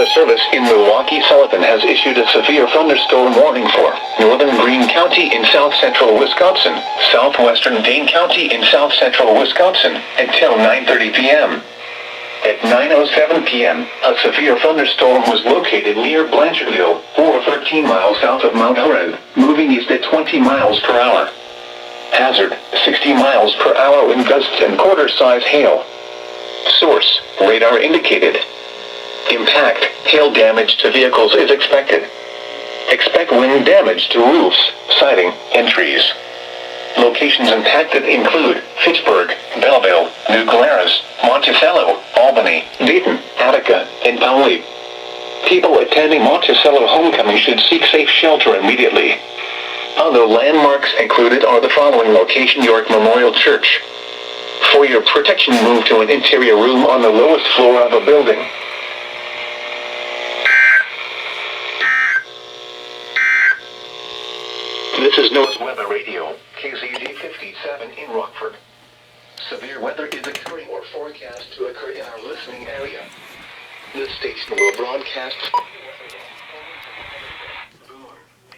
Weather Service in Milwaukee, Sullivan has issued a severe thunderstorm warning for northern Greene County in south-central Wisconsin, southwestern Dane County in south-central Wisconsin, until 9:30 p.m. At 9:07 p.m., a severe thunderstorm was located near Blanchardville, or 13 miles south of Mount Horan, moving east at 20 miles per hour. Hazard, 60 miles per hour wind gusts and quarter-size hail. Source, radar indicated. Impact, hail damage to vehicles is expected. Expect wind damage to roofs, siding, and trees. Locations impacted include Fitchburg, Belleville, New Glarus, Monticello, Albany, Dayton, Attica, and Poway. People attending Monticello homecoming should seek safe shelter immediately. Other landmarks included are the following location: York Memorial Church. For your protection, move to an interior room on the lowest floor of a building. This is Noaa's Weather Radio, KZG 57 in Rockford. Severe weather is occurring or forecast to occur in our listening area. This station will broadcast